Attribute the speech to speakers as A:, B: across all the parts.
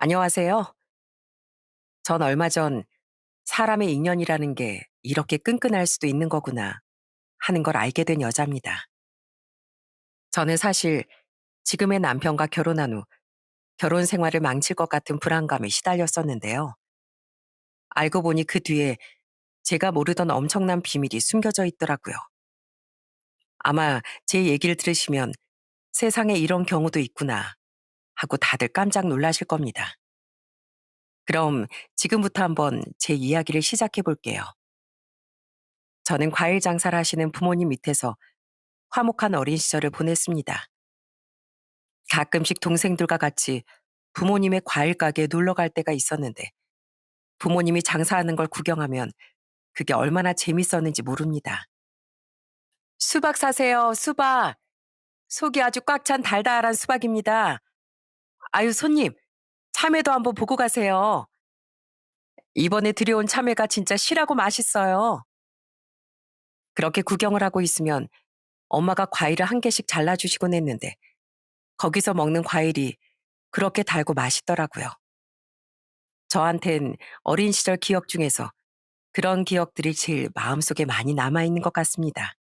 A: 안녕하세요. 전 얼마 전 사람의 인연이라는 게 이렇게 끈끈할 수도 있는 거구나 하는 걸 알게 된 여자입니다. 저는 사실 지금의 남편과 결혼한 후 결혼 생활을 망칠 것 같은 불안감에 시달렸었는데요. 알고 보니 그 뒤에 제가 모르던 엄청난 비밀이 숨겨져 있더라고요. 아마 제 얘기를 들으시면 세상에 이런 경우도 있구나 하고 다들 깜짝 놀라실 겁니다. 그럼 지금부터 한번 제 이야기를 시작해 볼게요. 저는 과일 장사를 하시는 부모님 밑에서 화목한 어린 시절을 보냈습니다. 가끔씩 동생들과 같이 부모님의 과일 가게에 놀러 갈 때가 있었는데 부모님이 장사하는 걸 구경하면 그게 얼마나 재밌었는지 모릅니다. 수박 사세요, 수박. 속이 아주 꽉 찬 달달한 수박입니다. 아유, 손님, 참외도 한번 보고 가세요. 이번에 들여온 참외가 진짜 실하고 맛있어요. 그렇게 구경을 하고 있으면 엄마가 과일을 한 개씩 잘라주시곤 했는데 거기서 먹는 과일이 그렇게 달고 맛있더라고요. 저한텐 어린 시절 기억 중에서 그런 기억들이 제일 마음속에 많이 남아있는 것 같습니다.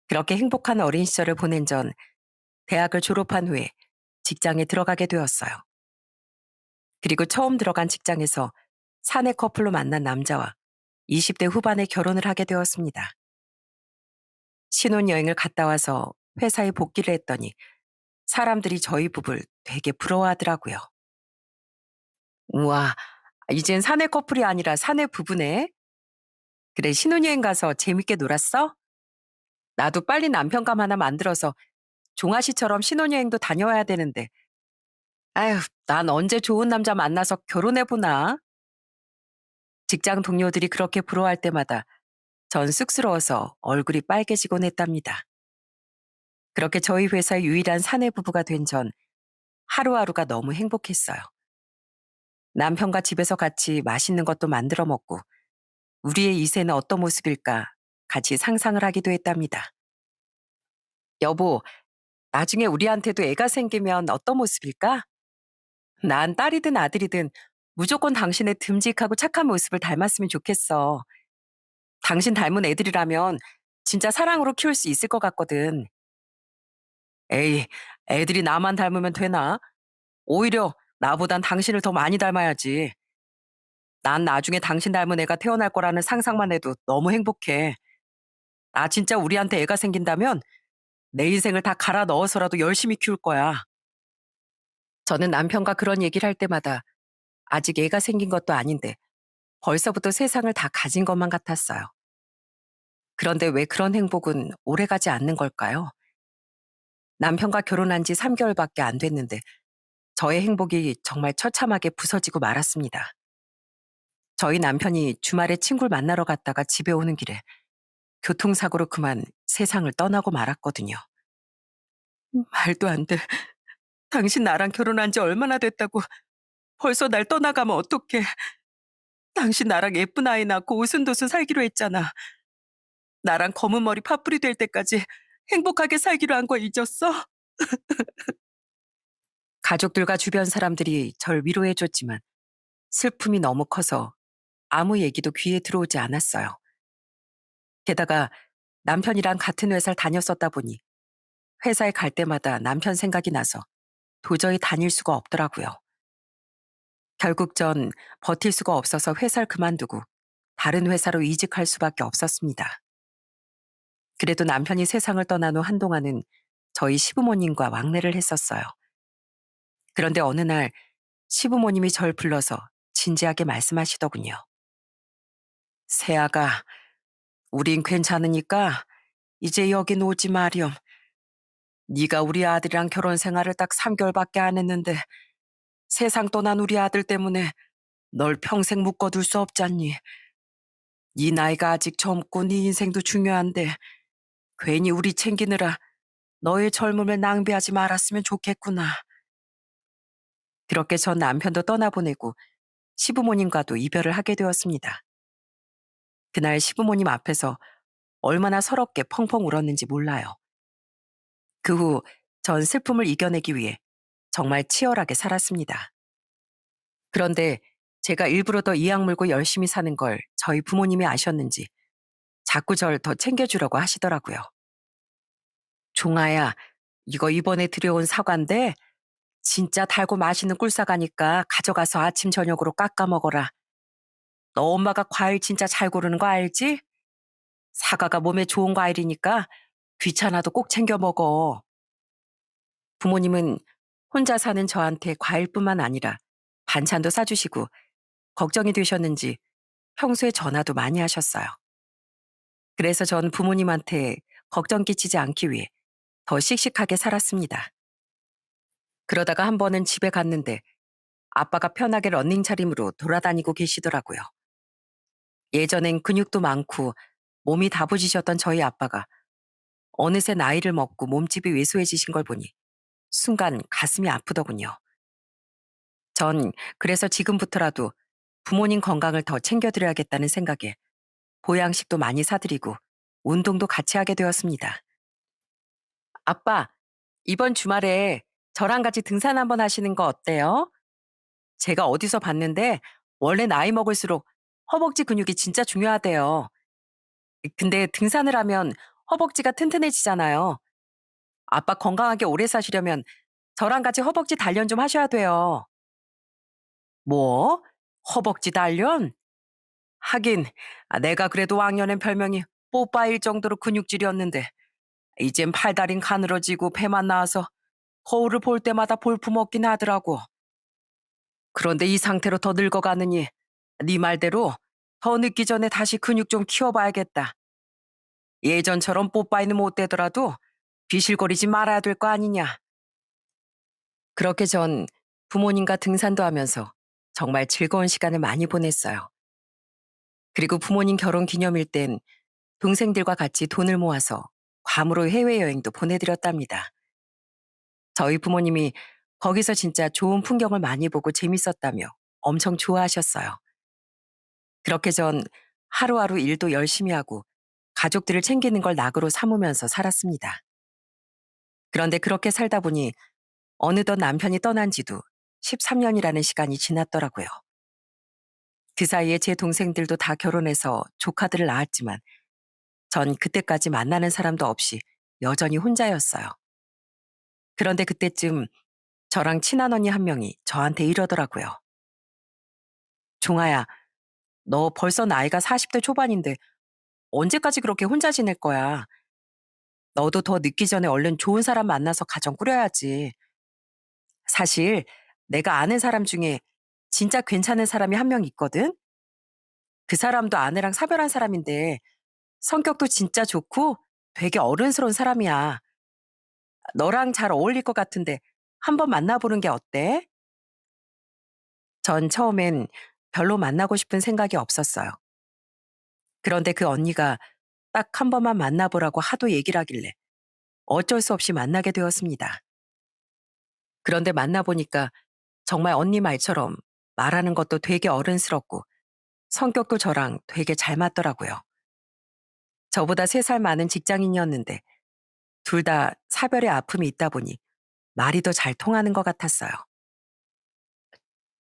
A: 그렇게 행복한 어린 시절을 보낸 전 대학을 졸업한 후에 직장에 들어가게 되었어요. 그리고 처음 들어간 직장에서 사내 커플로 만난 남자와 20대 후반에 결혼을 하게 되었습니다. 신혼여행을 갔다 와서 회사에 복귀를 했더니 사람들이 저희 부부를 되게 부러워하더라고요. 우와, 이젠 사내 커플이 아니라 사내 부부네. 그래, 신혼여행 가서 재밌게 놀았어? 나도 빨리 남편감 하나 만들어서 종아 씨처럼 신혼여행도 다녀와야 되는데. 아휴, 난 언제 좋은 남자 만나서 결혼해보나? 직장 동료들이 그렇게 부러워할 때마다 전 쑥스러워서 얼굴이 빨개지곤 했답니다. 그렇게 저희 회사의 유일한 사내 부부가 된 전 하루하루가 너무 행복했어요. 남편과 집에서 같이 맛있는 것도 만들어 먹고 우리의 이세는 어떤 모습일까 같이 상상을 하기도 했답니다. 여보, 나중에 우리한테도 애가 생기면 어떤 모습일까? 난 딸이든 아들이든 무조건 당신의 듬직하고 착한 모습을 닮았으면 좋겠어. 당신 닮은 애들이라면 진짜 사랑으로 키울 수 있을 것 같거든. 에이, 애들이 나만 닮으면 되나? 오히려 나보단 당신을 더 많이 닮아야지. 난 나중에 당신 닮은 애가 태어날 거라는 상상만 해도 너무 행복해. 나 진짜 우리한테 애가 생긴다면 내 인생을 다 갈아 넣어서라도 열심히 키울 거야. 저는 남편과 그런 얘기를 할 때마다 아직 애가 생긴 것도 아닌데 벌써부터 세상을 다 가진 것만 같았어요. 그런데 왜 그런 행복은 오래가지 않는 걸까요? 남편과 결혼한 지 3개월밖에 안 됐는데 저의 행복이 정말 처참하게 부서지고 말았습니다. 저희 남편이 주말에 친구를 만나러 갔다가 집에 오는 길에 교통사고로 그만 세상을 떠나고 말았거든요. 말도 안 돼. 당신 나랑 결혼한 지 얼마나 됐다고 벌써 날 떠나가면 어떡해. 당신 나랑 예쁜 아이 낳고 오순도순 살기로 했잖아. 나랑 검은 머리 파뿌리 될 때까지 행복하게 살기로 한 거 잊었어? 가족들과 주변 사람들이 절 위로해줬지만 슬픔이 너무 커서 아무 얘기도 귀에 들어오지 않았어요. 게다가 남편이랑 같은 회사를 다녔었다 보니 회사에 갈 때마다 남편 생각이 나서 도저히 다닐 수가 없더라고요. 결국 전 버틸 수가 없어서 회사를 그만두고 다른 회사로 이직할 수밖에 없었습니다. 그래도 남편이 세상을 떠난 후 한동안은 저희 시부모님과 왕래를 했었어요. 그런데 어느 날 시부모님이 절 불러서 진지하게 말씀하시더군요. 세아가, 우린 괜찮으니까 이제 여긴 오지 마렴. 네가 우리 아들이랑 결혼 생활을 딱 3개월밖에 안 했는데 세상 떠난 우리 아들 때문에 널 평생 묶어둘 수 없잖니. 네 나이가 아직 젊고 네 인생도 중요한데 괜히 우리 챙기느라 너의 젊음을 낭비하지 말았으면 좋겠구나. 그렇게 전 남편도 떠나보내고 시부모님과도 이별을 하게 되었습니다. 그날 시부모님 앞에서 얼마나 서럽게 펑펑 울었는지 몰라요. 그 후 전 슬픔을 이겨내기 위해 정말 치열하게 살았습니다. 그런데 제가 일부러 더 이악 물고 열심히 사는 걸 저희 부모님이 아셨는지 자꾸 절 더 챙겨주려고 하시더라고요. 종아야, 이거 이번에 들여온 사과인데 진짜 달고 맛있는 꿀사과니까 가져가서 아침 저녁으로 깎아 먹어라. 너 엄마가 과일 진짜 잘 고르는 거 알지? 사과가 몸에 좋은 과일이니까 귀찮아도 꼭 챙겨 먹어. 부모님은 혼자 사는 저한테 과일뿐만 아니라 반찬도 싸주시고 걱정이 되셨는지 평소에 전화도 많이 하셨어요. 그래서 전 부모님한테 걱정 끼치지 않기 위해 더 씩씩하게 살았습니다. 그러다가 한 번은 집에 갔는데 아빠가 편하게 러닝 차림으로 돌아다니고 계시더라고요. 예전엔 근육도 많고 몸이 다부지셨던 저희 아빠가 어느새 나이를 먹고 몸집이 왜소해지신 걸 보니 순간 가슴이 아프더군요. 전 그래서 지금부터라도 부모님 건강을 더 챙겨드려야겠다는 생각에 보양식도 많이 사드리고 운동도 같이 하게 되었습니다. 아빠, 이번 주말에 저랑 같이 등산 한번 하시는 거 어때요? 제가 어디서 봤는데 원래 나이 먹을수록 허벅지 근육이 진짜 중요하대요. 근데 등산을 하면 허벅지가 튼튼해지잖아요. 아빠 건강하게 오래 사시려면 저랑 같이 허벅지 단련 좀 하셔야 돼요. 뭐? 허벅지 단련? 하긴, 내가 그래도 왕년엔 별명이 뽀빠일 정도로 근육질이었는데, 이젠 팔다린 가늘어지고 배만 나와서 거울을 볼 때마다 볼품없긴 하더라고. 그런데 이 상태로 더 늙어가느니, 네 말대로 더 늙기 전에 다시 근육 좀 키워봐야겠다. 예전처럼 뽀빠이는 못 되더라도 비실거리지 말아야 될 거 아니냐. 그렇게 전 부모님과 등산도 하면서 정말 즐거운 시간을 많이 보냈어요. 그리고 부모님 결혼 기념일 땐 동생들과 같이 돈을 모아서 괌으로 해외여행도 보내드렸답니다. 저희 부모님이 거기서 진짜 좋은 풍경을 많이 보고 재밌었다며 엄청 좋아하셨어요. 그렇게 전 하루하루 일도 열심히 하고 가족들을 챙기는 걸 낙으로 삼으면서 살았습니다. 그런데 그렇게 살다 보니 어느덧 남편이 떠난 지도 13년이라는 시간이 지났더라고요. 그 사이에 제 동생들도 다 결혼해서 조카들을 낳았지만 전 그때까지 만나는 사람도 없이 여전히 혼자였어요. 그런데 그때쯤 저랑 친한 언니 한 명이 저한테 이러더라고요. 종아야, 너 벌써 나이가 40대 초반인데 언제까지 그렇게 혼자 지낼 거야? 너도 더 늦기 전에 얼른 좋은 사람 만나서 가정 꾸려야지. 사실 내가 아는 사람 중에 진짜 괜찮은 사람이 한 명 있거든? 그 사람도 아내랑 사별한 사람인데 성격도 진짜 좋고 되게 어른스러운 사람이야. 너랑 잘 어울릴 것 같은데 한번 만나보는 게 어때? 전 처음엔 별로 만나고 싶은 생각이 없었어요. 그런데 그 언니가 딱 한 번만 만나보라고 하도 얘기를 하길래 어쩔 수 없이 만나게 되었습니다. 그런데 만나보니까 정말 언니 말처럼 말하는 것도 되게 어른스럽고 성격도 저랑 되게 잘 맞더라고요. 저보다 3살 많은 직장인이었는데 둘 다 사별의 아픔이 있다 보니 말이 더 잘 통하는 것 같았어요.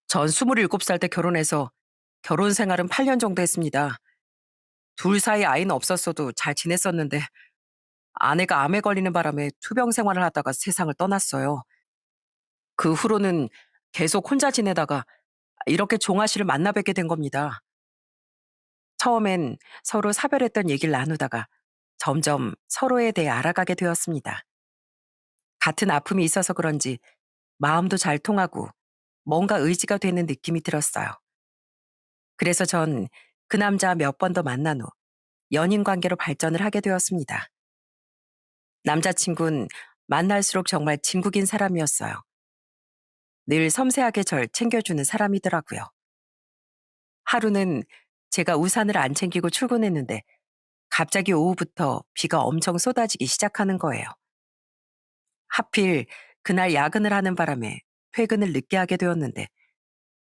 A: 전 27살 때 결혼해서 결혼 생활은 8년 정도 했습니다. 둘 사이 아이는 없었어도 잘 지냈었는데 아내가 암에 걸리는 바람에 투병 생활을 하다가 세상을 떠났어요. 그 후로는 계속 혼자 지내다가 이렇게 종아 씨를 만나 뵙게 된 겁니다. 처음엔 서로 사별했던 얘기를 나누다가 점점 서로에 대해 알아가게 되었습니다. 같은 아픔이 있어서 그런지 마음도 잘 통하고 뭔가 의지가 되는 느낌이 들었어요. 그래서 전 그 남자 몇 번 더 만난 후 연인 관계로 발전을 하게 되었습니다. 남자친구는 만날수록 정말 진국인 사람이었어요. 늘 섬세하게 절 챙겨주는 사람이더라고요. 하루는 제가 우산을 안 챙기고 출근했는데 갑자기 오후부터 비가 엄청 쏟아지기 시작하는 거예요. 하필 그날 야근을 하는 바람에 퇴근을 늦게 하게 되었는데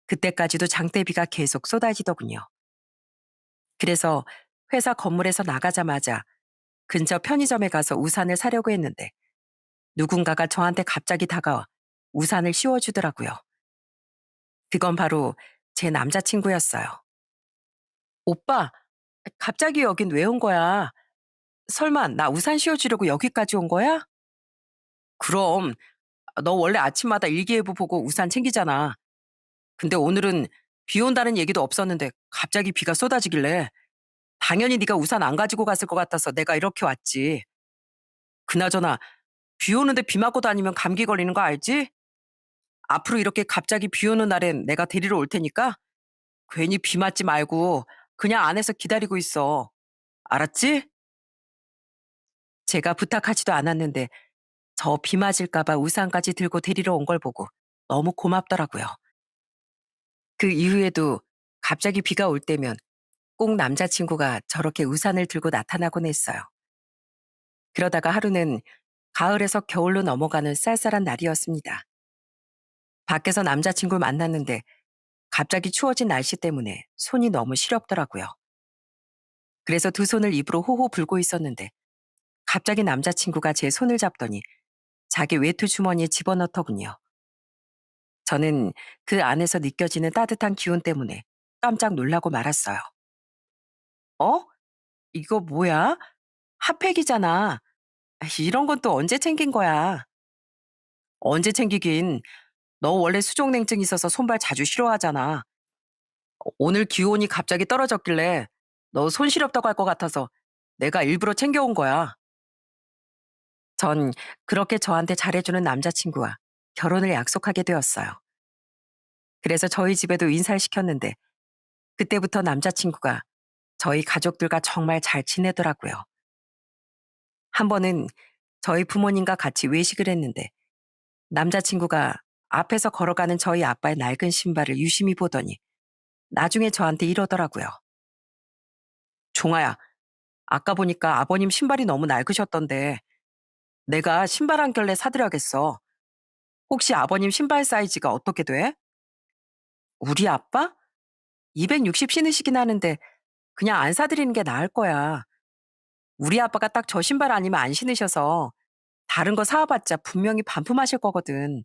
A: 그때까지도 장대비가 계속 쏟아지더군요. 그래서 회사 건물에서 나가자마자 근처 편의점에 가서 우산을 사려고 했는데 누군가가 저한테 갑자기 다가와 우산을 씌워주더라고요. 그건 바로 제 남자친구였어요. 오빠, 갑자기 여긴 왜 온 거야? 설마 나 우산 씌워주려고 여기까지 온 거야? 그럼, 너 원래 아침마다 일기예보 보고 우산 챙기잖아. 근데 오늘은 비 온다는 얘기도 없었는데 갑자기 비가 쏟아지길래 당연히 네가 우산 안 가지고 갔을 것 같아서 내가 이렇게 왔지. 그나저나 비 오는데 비 맞고 다니면 감기 걸리는 거 알지? 앞으로 이렇게 갑자기 비 오는 날엔 내가 데리러 올 테니까 괜히 비 맞지 말고 그냥 안에서 기다리고 있어. 알았지? 제가 부탁하지도 않았는데 저 비 맞을까 봐 우산까지 들고 데리러 온 걸 보고 너무 고맙더라고요. 그 이후에도 갑자기 비가 올 때면 꼭 남자친구가 저렇게 우산을 들고 나타나곤 했어요. 그러다가 하루는 가을에서 겨울로 넘어가는 쌀쌀한 날이었습니다. 밖에서 남자친구를 만났는데 갑자기 추워진 날씨 때문에 손이 너무 시렵더라고요. 그래서 두 손을 입으로 호호 불고 있었는데 갑자기 남자친구가 제 손을 잡더니 자기 외투 주머니에 집어넣더군요. 저는 그 안에서 느껴지는 따뜻한 기운 때문에 깜짝 놀라고 말았어요. 어? 이거 뭐야? 핫팩이잖아. 이런 건 또 언제 챙긴 거야? 언제 챙기긴. 너 원래 수족냉증 있어서 손발 자주 시려하잖아. 오늘 기온이 갑자기 떨어졌길래 너 손 시렵다고 할 것 같아서 내가 일부러 챙겨온 거야. 전 그렇게 저한테 잘해주는 남자친구와 결혼을 약속하게 되었어요. 그래서 저희 집에도 인사를 시켰는데 그때부터 남자친구가 저희 가족들과 정말 잘 지내더라고요. 한 번은 저희 부모님과 같이 외식을 했는데 남자친구가 앞에서 걸어가는 저희 아빠의 낡은 신발을 유심히 보더니 나중에 저한테 이러더라고요. 종아야, 아까 보니까 아버님 신발이 너무 낡으셨던데 내가 신발 한 켤레 사드려야겠어. 혹시 아버님 신발 사이즈가 어떻게 돼? 우리 아빠? 260 신으시긴 하는데 그냥 안 사드리는 게 나을 거야. 우리 아빠가 딱 저 신발 아니면 안 신으셔서 다른 거 사와봤자 분명히 반품하실 거거든.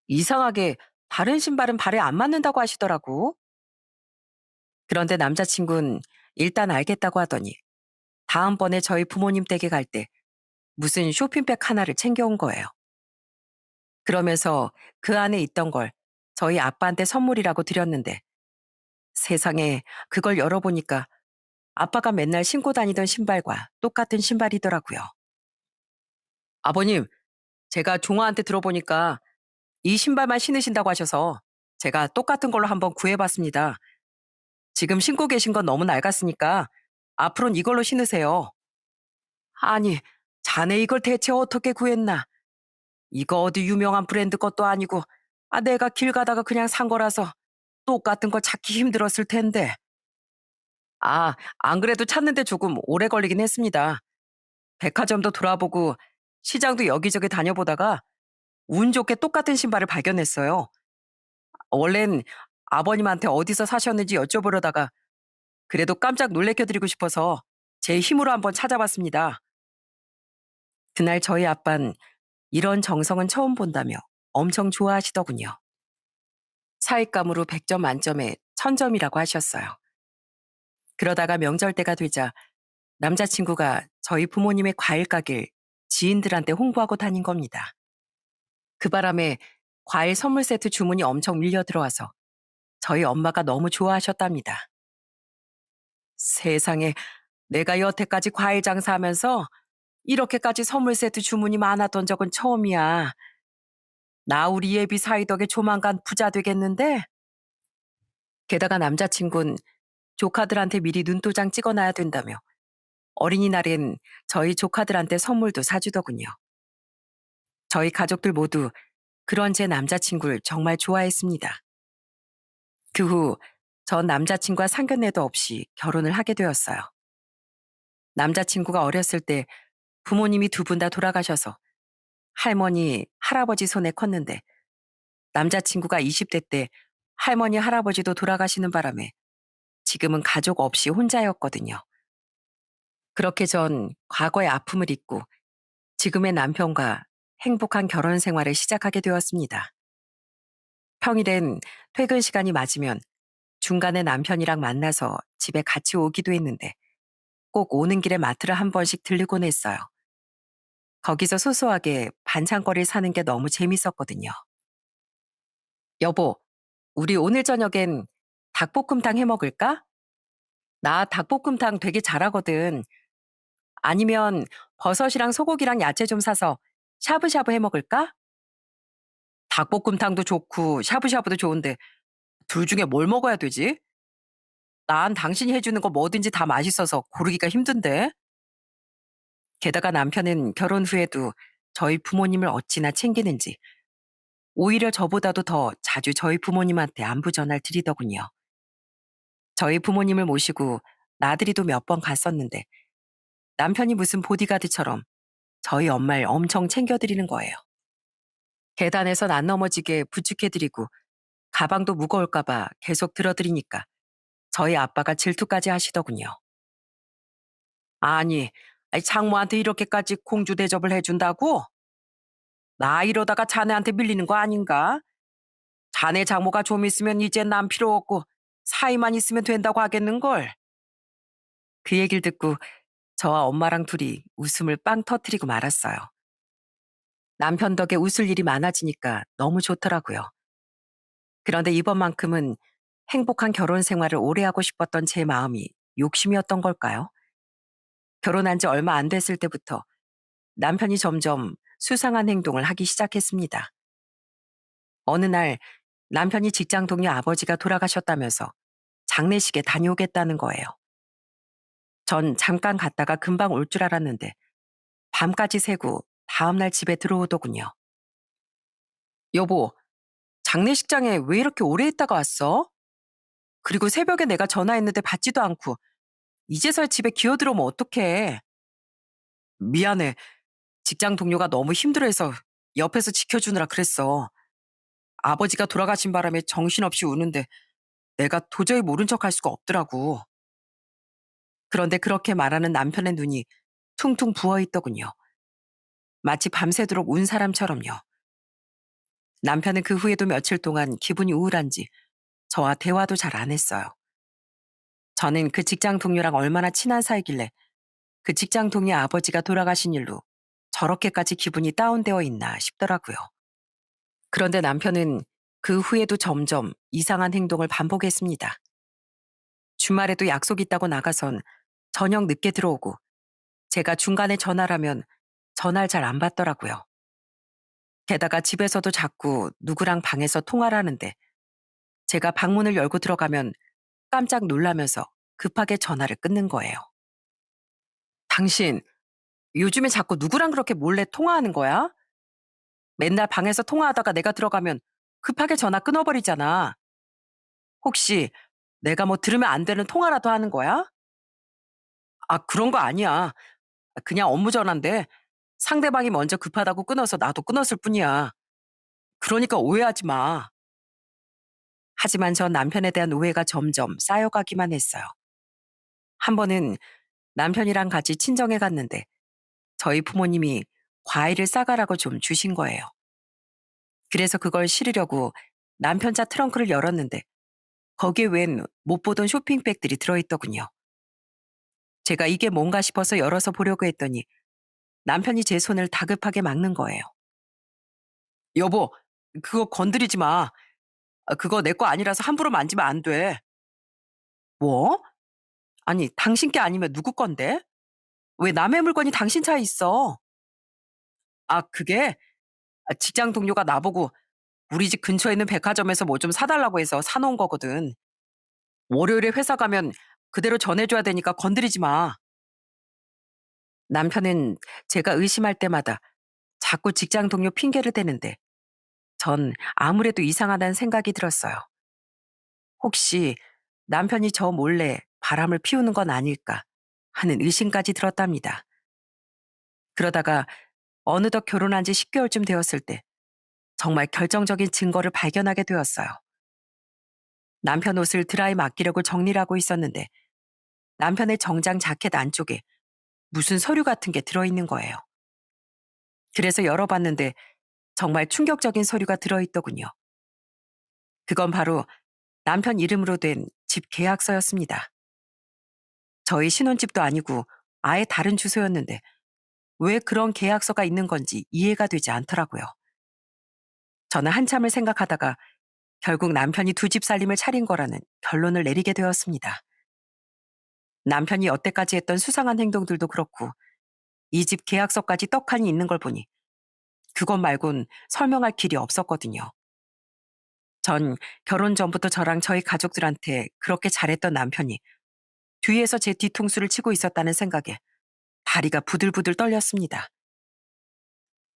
A: 이상하게 다른 신발은 발에 안 맞는다고 하시더라고. 그런데 남자친구는 일단 알겠다고 하더니 다음번에 저희 부모님 댁에 갈 때 무슨 쇼핑백 하나를 챙겨온 거예요. 그러면서 그 안에 있던 걸 저희 아빠한테 선물이라고 드렸는데 세상에 그걸 열어보니까 아빠가 맨날 신고 다니던 신발과 똑같은 신발이더라고요. 아버님, 제가 종아한테 들어보니까 이 신발만 신으신다고 하셔서 제가 똑같은 걸로 한번 구해봤습니다. 지금 신고 계신 건 너무 낡았으니까 앞으로는 이걸로 신으세요. 아니, 자네 이걸 대체 어떻게 구했나? 이거 어디 유명한 브랜드 것도 아니고, 내가 길 가다가 그냥 산 거라서 똑같은 거 찾기 힘들었을 텐데. 안 그래도 찾는데 조금 오래 걸리긴 했습니다. 백화점도 돌아보고 시장도 여기저기 다녀보다가 운 좋게 똑같은 신발을 발견했어요. 원래는 아버님한테 어디서 사셨는지 여쭤보려다가 그래도 깜짝 놀래켜드리고 싶어서 제 힘으로 한번 찾아봤습니다. 그날 저희 아빤 이런 정성은 처음 본다며 엄청 좋아하시더군요. 사윗감으로 100점 만점에 1000점이라고 하셨어요. 그러다가 명절 때가 되자 남자친구가 저희 부모님의 과일 가게를 지인들한테 홍보하고 다닌 겁니다. 그 바람에 과일 선물 세트 주문이 엄청 밀려 들어와서 저희 엄마가 너무 좋아하셨답니다. 세상에 내가 여태까지 과일 장사하면서 이렇게까지 선물 세트 주문이 많았던 적은 처음이야. 나 우리 예비 사이 덕에 조만간 부자 되겠는데? 게다가 남자친구는 조카들한테 미리 눈도장 찍어놔야 된다며 어린이날엔 저희 조카들한테 선물도 사주더군요. 저희 가족들 모두 그런 제 남자친구를 정말 좋아했습니다. 그 후 전 남자친구와 상견례도 없이 결혼을 하게 되었어요. 남자친구가 어렸을 때 부모님이 두 분 다 돌아가셔서 할머니, 할아버지 손에 컸는데 남자친구가 20대 때 할머니, 할아버지도 돌아가시는 바람에 지금은 가족 없이 혼자였거든요. 그렇게 전 과거의 아픔을 잊고 지금의 남편과 행복한 결혼 생활을 시작하게 되었습니다. 평일엔 퇴근 시간이 맞으면 중간에 남편이랑 만나서 집에 같이 오기도 했는데 꼭 오는 길에 마트를 한 번씩 들르곤 했어요. 거기서 소소하게 반찬거리 사는 게 너무 재밌었거든요. 여보, 우리 오늘 저녁엔 닭볶음탕 해 먹을까? 나 닭볶음탕 되게 잘하거든. 아니면 버섯이랑 소고기랑 야채 좀 사서 샤브샤브 해 먹을까? 닭볶음탕도 좋고 샤브샤브도 좋은데 둘 중에 뭘 먹어야 되지? 난 당신이 해주는 거 뭐든지 다 맛있어서 고르기가 힘든데. 게다가 남편은 결혼 후에도 저희 부모님을 어찌나 챙기는지 오히려 저보다도 더 자주 저희 부모님한테 안부 전화를 드리더군요. 저희 부모님을 모시고 나들이도 몇 번 갔었는데 남편이 무슨 보디가드처럼 저희 엄마를 엄청 챙겨드리는 거예요. 계단에선 안 넘어지게 부축해드리고 가방도 무거울까봐 계속 들어드리니까 저희 아빠가 질투까지 하시더군요. 아니, 장모한테 이렇게까지 공주 대접을 해준다고? 나 이러다가 자네한테 밀리는 거 아닌가? 자네 장모가 좀 있으면 이제 남 필요 없고 사이만 있으면 된다고 하겠는걸. 그 얘기를 듣고 저와 엄마랑 둘이 웃음을 빵 터트리고 말았어요. 남편 덕에 웃을 일이 많아지니까 너무 좋더라고요. 그런데 이번만큼은 행복한 결혼 생활을 오래 하고 싶었던 제 마음이 욕심이었던 걸까요? 결혼한 지 얼마 안 됐을 때부터 남편이 점점 수상한 행동을 하기 시작했습니다. 어느 날 남편이 직장 동료 아버지가 돌아가셨다면서 장례식에 다녀오겠다는 거예요. 전 잠깐 갔다가 금방 올 줄 알았는데 밤까지 새고 다음날 집에 들어오더군요. 여보, 장례식장에 왜 이렇게 오래 있다가 왔어? 그리고 새벽에 내가 전화했는데 받지도 않고 이제서야 집에 기어들어오면 어떡해. 미안해. 직장 동료가 너무 힘들어해서 옆에서 지켜주느라 그랬어. 아버지가 돌아가신 바람에 정신없이 우는데 내가 도저히 모른 척 할 수가 없더라고. 그런데 그렇게 말하는 남편의 눈이 퉁퉁 부어 있더군요. 마치 밤새도록 운 사람처럼요. 남편은 그 후에도 며칠 동안 기분이 우울한지 저와 대화도 잘 안 했어요. 저는 그 직장 동료랑 얼마나 친한 사이길래 그 직장 동료 아버지가 돌아가신 일로 저렇게까지 기분이 다운되어 있나 싶더라고요. 그런데 남편은 그 후에도 점점 이상한 행동을 반복했습니다. 주말에도 약속 있다고 나가선 저녁 늦게 들어오고 제가 중간에 전화를 하면 전화를 잘 안 받더라고요. 게다가 집에서도 자꾸 누구랑 방에서 통화를 하는데 제가 방문을 열고 들어가면 깜짝 놀라면서 급하게 전화를 끊는 거예요. 당신, 요즘에 자꾸 누구랑 그렇게 몰래 통화하는 거야? 맨날 방에서 통화하다가 내가 들어가면 급하게 전화 끊어버리잖아. 혹시 내가 뭐 들으면 안 되는 통화라도 하는 거야? 아, 그런 거 아니야. 그냥 업무 전화인데 상대방이 먼저 급하다고 끊어서 나도 끊었을 뿐이야. 그러니까 오해하지 마. 하지만 전 남편에 대한 오해가 점점 쌓여가기만 했어요. 한 번은 남편이랑 같이 친정에 갔는데 저희 부모님이 과일을 싸가라고 좀 주신 거예요. 그래서 그걸 실으려고 남편 차 트렁크를 열었는데 거기에 웬 못 보던 쇼핑백들이 들어있더군요. 제가 이게 뭔가 싶어서 열어서 보려고 했더니 남편이 제 손을 다급하게 막는 거예요. 여보, 그거 건드리지 마. 그거 내 거 아니라서 함부로 만지면 안 돼. 뭐? 아니, 당신 게 아니면 누구 건데? 왜 남의 물건이 당신 차에 있어? 아, 그게 직장 동료가 나보고 우리 집 근처에 있는 백화점에서 뭐 좀 사달라고 해서 사놓은 거거든. 월요일에 회사 가면 그대로 전해줘야 되니까 건드리지 마. 남편은 제가 의심할 때마다 자꾸 직장 동료 핑계를 대는데 전 아무래도 이상하다는 생각이 들었어요. 혹시 남편이 저 몰래 바람을 피우는 건 아닐까 하는 의심까지 들었답니다. 그러다가 어느덧 결혼한 지 10개월쯤 되었을 때 정말 결정적인 증거를 발견하게 되었어요. 남편 옷을 드라이 맡기려고 정리를 하고 있었는데 남편의 정장 자켓 안쪽에 무슨 서류 같은 게 들어있는 거예요. 그래서 열어봤는데 정말 충격적인 서류가 들어있더군요. 그건 바로 남편 이름으로 된 집 계약서였습니다. 저희 신혼집도 아니고 아예 다른 주소였는데 왜 그런 계약서가 있는 건지 이해가 되지 않더라고요. 저는 한참을 생각하다가 결국 남편이 두 집 살림을 차린 거라는 결론을 내리게 되었습니다. 남편이 여태까지 했던 수상한 행동들도 그렇고 이 집 계약서까지 떡하니 있는 걸 보니 그것 말곤 설명할 길이 없었거든요. 전 결혼 전부터 저랑 저희 가족들한테 그렇게 잘했던 남편이 뒤에서 제 뒤통수를 치고 있었다는 생각에 다리가 부들부들 떨렸습니다.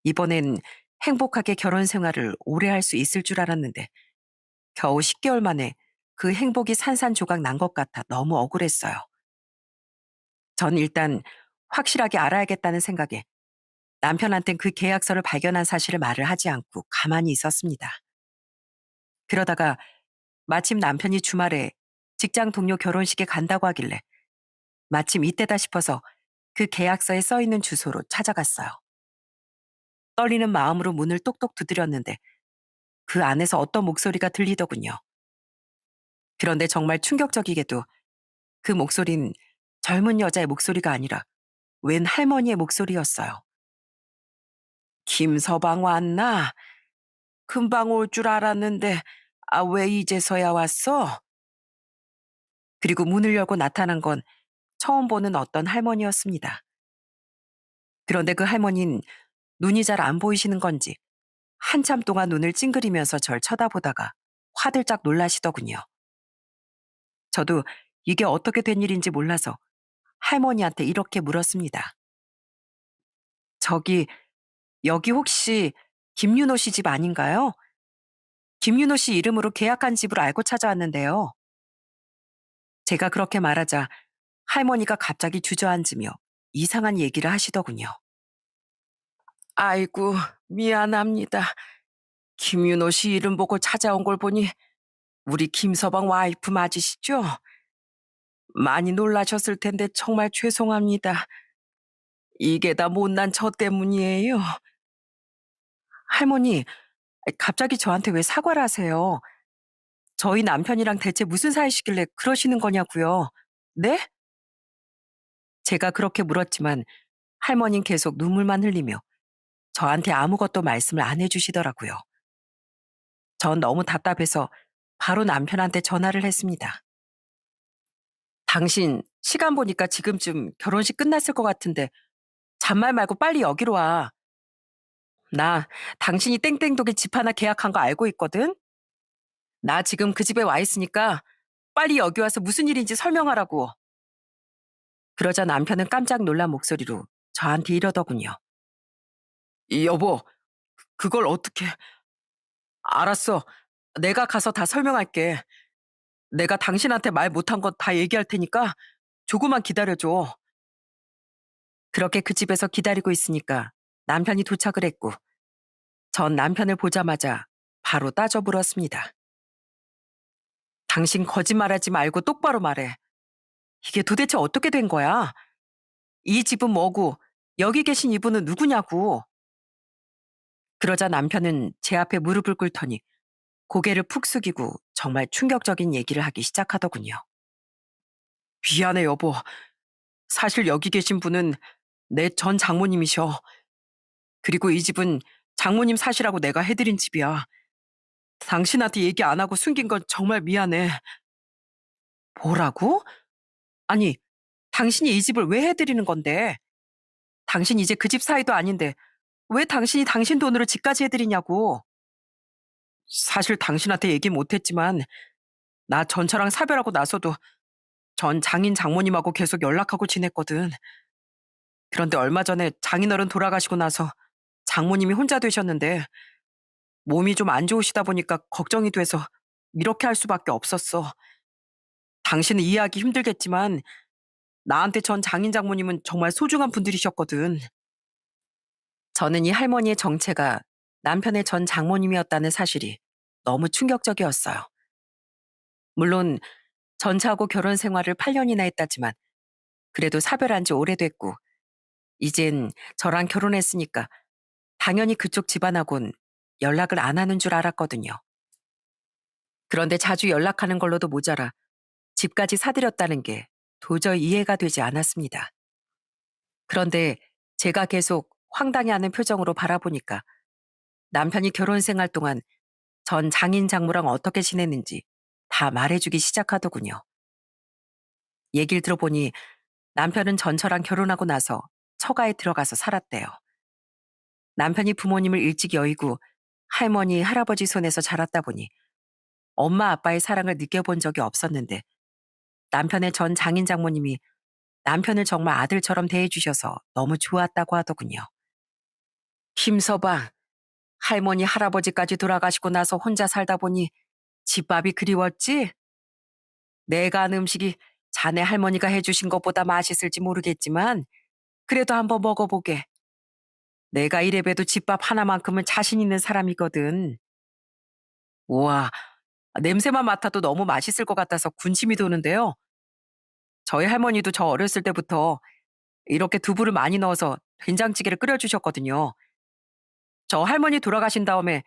A: 이번엔 행복하게 결혼 생활을 오래 할 수 있을 줄 알았는데 겨우 10개월 만에 그 행복이 산산조각 난 것 같아 너무 억울했어요. 전 일단 확실하게 알아야겠다는 생각에 남편한텐 그 계약서를 발견한 사실을 말을 하지 않고 가만히 있었습니다. 그러다가 마침 남편이 주말에 직장 동료 결혼식에 간다고 하길래 마침 이때다 싶어서 그 계약서에 써 있는 주소로 찾아갔어요. 떨리는 마음으로 문을 똑똑 두드렸는데 그 안에서 어떤 목소리가 들리더군요. 그런데 정말 충격적이게도 그 목소린 젊은 여자의 목소리가 아니라 웬 할머니의 목소리였어요. 김서방 왔나? 금방 올 줄 알았는데 왜 이제서야 왔어? 그리고 문을 열고 나타난 건 처음 보는 어떤 할머니였습니다. 그런데 그 할머니는 눈이 잘 안 보이시는 건지 한참 동안 눈을 찡그리면서 절 쳐다보다가 화들짝 놀라시더군요. 저도 이게 어떻게 된 일인지 몰라서 할머니한테 이렇게 물었습니다. 저기, 여기 혹시 김윤호 씨 집 아닌가요? 김윤호 씨 이름으로 계약한 집을 알고 찾아왔는데요. 제가 그렇게 말하자 할머니가 갑자기 주저앉으며 이상한 얘기를 하시더군요. 아이고, 미안합니다. 김윤호 씨 이름 보고 찾아온 걸 보니 우리 김서방 와이프 맞으시죠? 많이 놀라셨을 텐데 정말 죄송합니다. 이게 다 못난 저 때문이에요. 할머니, 갑자기 저한테 왜 사과를 하세요? 저희 남편이랑 대체 무슨 사이시길래 그러시는 거냐고요. 네? 제가 그렇게 물었지만 할머니는 계속 눈물만 흘리며 저한테 아무것도 말씀을 안 해주시더라고요. 전 너무 답답해서 바로 남편한테 전화를 했습니다. 당신 시간 보니까 지금쯤 결혼식 끝났을 것 같은데 잔말 말고 빨리 여기로 와. 나 당신이 땡땡동에 집 하나 계약한 거 알고 있거든? 나 지금 그 집에 와 있으니까 빨리 여기 와서 무슨 일인지 설명하라고. 그러자 남편은 깜짝 놀란 목소리로 저한테 이러더군요. 여보, 그걸 어떻게... 알았어. 내가 가서 다 설명할게. 내가 당신한테 말 못한 거 다 얘기할 테니까 조금만 기다려줘. 그렇게 그 집에서 기다리고 있으니까 남편이 도착을 했고 전 남편을 보자마자 바로 따져 물었습니다. 당신 거짓말하지 말고 똑바로 말해. 이게 도대체 어떻게 된 거야? 이 집은 뭐고 여기 계신 이분은 누구냐고. 그러자 남편은 제 앞에 무릎을 꿇더니 고개를 푹 숙이고 정말 충격적인 얘기를 하기 시작하더군요. 미안해 여보. 사실 여기 계신 분은 내 전 장모님이셔. 그리고 이 집은 장모님 사시라고 내가 해드린 집이야. 당신한테 얘기 안 하고 숨긴 건 정말 미안해. 뭐라고? 아니, 당신이 이 집을 왜 해드리는 건데? 당신 이제 그 집 사이도 아닌데 왜 당신이 당신 돈으로 집까지 해드리냐고. 사실 당신한테 얘기 못했지만 나 전처랑 사별하고 나서도 전 장인 장모님하고 계속 연락하고 지냈거든. 그런데 얼마 전에 장인어른 돌아가시고 나서 장모님이 혼자 되셨는데 몸이 좀 안 좋으시다 보니까 걱정이 돼서 이렇게 할 수밖에 없었어. 당신은 이해하기 힘들겠지만 나한테 전 장인 장모님은 정말 소중한 분들이셨거든. 저는 이 할머니의 정체가 남편의 전 장모님이었다는 사실이 너무 충격적이었어요. 물론 전차하고 결혼 생활을 8년이나 했다지만 그래도 사별한 지 오래됐고 이젠 저랑 결혼했으니까 당연히 그쪽 집안하곤 연락을 안 하는 줄 알았거든요. 그런데 자주 연락하는 걸로도 모자라 집까지 사들였다는 게 도저히 이해가 되지 않았습니다. 그런데 제가 계속 황당해하는 표정으로 바라보니까 남편이 결혼 생활 동안 전 장인 장모랑 어떻게 지냈는지 다 말해주기 시작하더군요. 얘기를 들어보니 남편은 전처랑 결혼하고 나서 처가에 들어가서 살았대요. 남편이 부모님을 일찍 여의고 할머니, 할아버지 손에서 자랐다 보니 엄마 아빠의 사랑을 느껴본 적이 없었는데 남편의 전 장인 장모님이 남편을 정말 아들처럼 대해주셔서 너무 좋았다고 하더군요. 김서방, 할머니, 할아버지까지 돌아가시고 나서 혼자 살다 보니 집밥이 그리웠지? 내가 한 음식이 자네 할머니가 해주신 것보다 맛있을지 모르겠지만 그래도 한번 먹어보게. 내가 이래봬도 집밥 하나만큼은 자신 있는 사람이거든. 우와, 냄새만 맡아도 너무 맛있을 것 같아서 군침이 도는데요. 저희 할머니도 저 어렸을 때부터 이렇게 두부를 많이 넣어서 된장찌개를 끓여주셨거든요. 저 할머니 돌아가신 다음에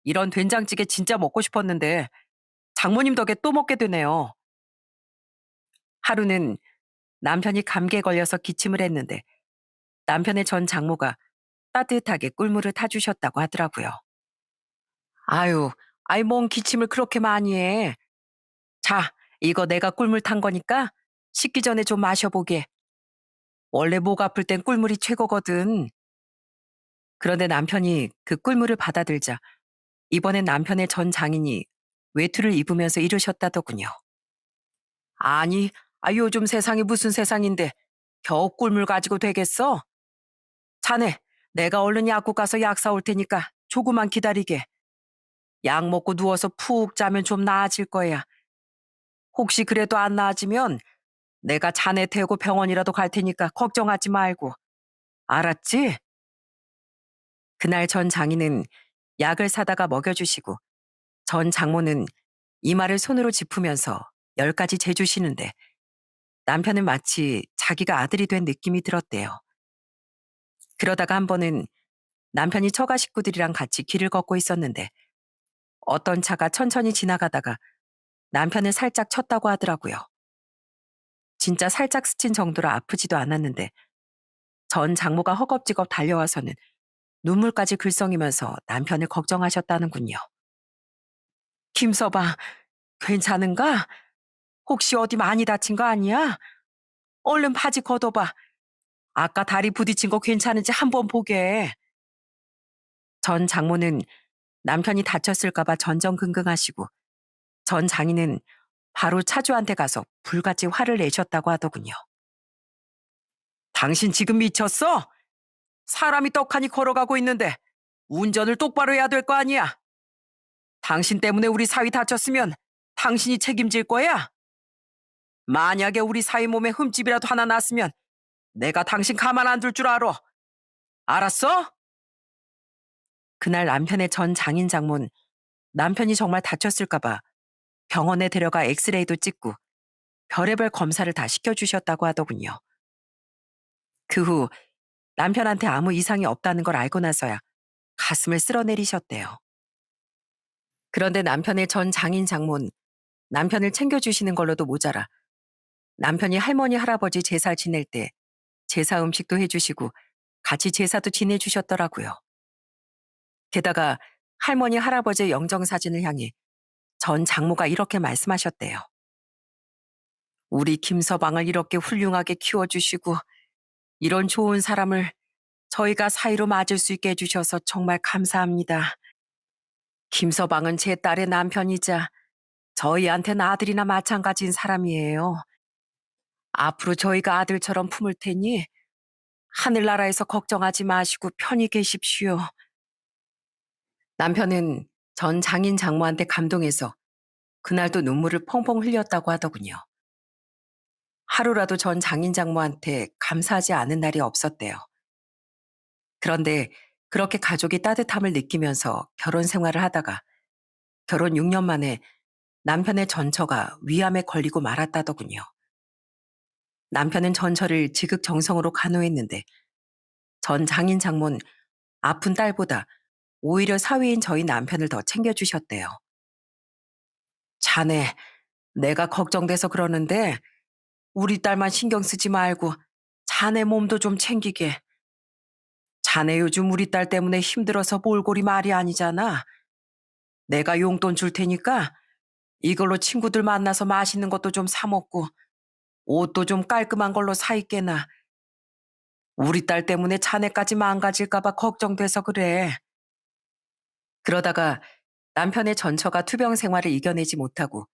A: 이런 된장찌개 진짜 먹고 싶었는데 장모님 덕에 또 먹게 되네요. 하루는 남편이 감기에 걸려서 기침을 했는데 남편의 전 장모가 따뜻하게 꿀물을 타주셨다고 하더라고요. 아유, 아이 뭔 기침을 그렇게 많이 해. 자, 이거 내가 꿀물 탄 거니까 식기 전에 좀 마셔보게. 원래 목 아플 땐 꿀물이 최고거든. 그런데 남편이 그 꿀물을 받아들자 이번엔 남편의 전 장인이 외투를 입으면서 이러셨다더군요. 아니, 요즘 세상이 무슨 세상인데 겨우 꿀물 가지고 되겠어? 자네, 내가 얼른 약국 가서 약 사올 테니까 조금만 기다리게. 약 먹고 누워서 푹 자면 좀 나아질 거야. 혹시 그래도 안 나아지면 내가 자네 태우고 병원이라도 갈 테니까 걱정하지 말고. 알았지? 그날 전 장인은 약을 사다가 먹여주시고 전 장모는 이마를 손으로 짚으면서 10가지 재주시는데 남편은 마치 자기가 아들이 된 느낌이 들었대요. 그러다가 한 번은 남편이 처가 식구들이랑 같이 길을 걷고 있었는데 어떤 차가 천천히 지나가다가 남편을 살짝 쳤다고 하더라고요. 진짜 살짝 스친 정도로 아프지도 않았는데 전 장모가 허겁지겁 달려와서는 눈물까지 글썽이면서 남편을 걱정하셨다는군요. 김서방, 괜찮은가? 혹시 어디 많이 다친 거 아니야? 얼른 바지 걷어봐. 아까 다리 부딪힌 거 괜찮은지 한번 보게. 전 장모는 남편이 다쳤을까봐 전전긍긍하시고 전 장인은 바로 차주한테 가서 불같이 화를 내셨다고 하더군요. 당신 지금 미쳤어? 사람이 떡하니 걸어가고 있는데 운전을 똑바로 해야 될 거 아니야? 당신 때문에 우리 사위 다쳤으면 당신이 책임질 거야? 만약에 우리 사위 몸에 흠집이라도 하나 났으면 내가 당신 가만 안 둘 줄 알아. 알았어? 그날 남편의 전 장인 장모는 남편이 정말 다쳤을까봐 병원에 데려가 엑스레이도 찍고 별의별 검사를 다 시켜주셨다고 하더군요. 그 후 남편한테 아무 이상이 없다는 걸 알고 나서야 가슴을 쓸어내리셨대요. 그런데 남편의 전 장인 장모는 남편을 챙겨주시는 걸로도 모자라 남편이 할머니 할아버지 제사 지낼 때 제사 음식도 해주시고 같이 제사도 지내주셨더라고요. 게다가 할머니 할아버지의 영정사진을 향해 전 장모가 이렇게 말씀하셨대요. 우리 김서방을 이렇게 훌륭하게 키워주시고 이런 좋은 사람을 저희가 사이로 맞을 수 있게 해주셔서 정말 감사합니다. 김서방은 제 딸의 남편이자 저희한테는 아들이나 마찬가지인 사람이에요. 앞으로 저희가 아들처럼 품을 테니 하늘나라에서 걱정하지 마시고 편히 계십시오. 남편은 전 장인 장모한테 감동해서 그날도 눈물을 펑펑 흘렸다고 하더군요. 하루라도 전 장인 장모한테 감사하지 않은 날이 없었대요. 그런데 그렇게 가족이 따뜻함을 느끼면서 결혼 생활을 하다가 결혼 6년 만에 남편의 전처가 위암에 걸리고 말았다더군요. 남편은 전처를 지극정성으로 간호했는데 전 장인 장모는 아픈 딸보다 오히려 사위인 저희 남편을 더 챙겨주셨대요. 자네, 내가 걱정돼서 그러는데 우리 딸만 신경 쓰지 말고 자네 몸도 좀 챙기게. 자네 요즘 우리 딸 때문에 힘들어서 몰골이 말이 아니잖아. 내가 용돈 줄 테니까 이걸로 친구들 만나서 맛있는 것도 좀 사 먹고 옷도 좀 깔끔한 걸로 사 입게나. 우리 딸 때문에 자네까지 망가질까 봐 걱정돼서 그래. 그러다가 남편의 전처가 투병 생활을 이겨내지 못하고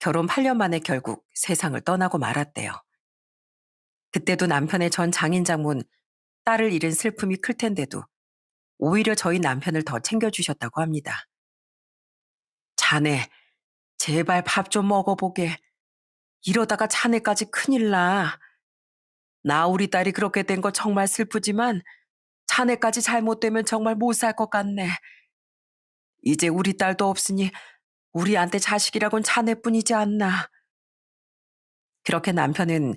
A: 결혼 8년 만에 결국 세상을 떠나고 말았대요. 그때도 남편의 전 장인 장모는 딸을 잃은 슬픔이 클 텐데도 오히려 저희 남편을 더 챙겨주셨다고 합니다. 자네, 제발 밥 좀 먹어보게. 이러다가 자네까지 큰일 나. 나 우리 딸이 그렇게 된 거 정말 슬프지만 자네까지 잘못되면 정말 못 살 것 같네. 이제 우리 딸도 없으니 우리한테 자식이라곤 자네뿐이지 않나. 그렇게 남편은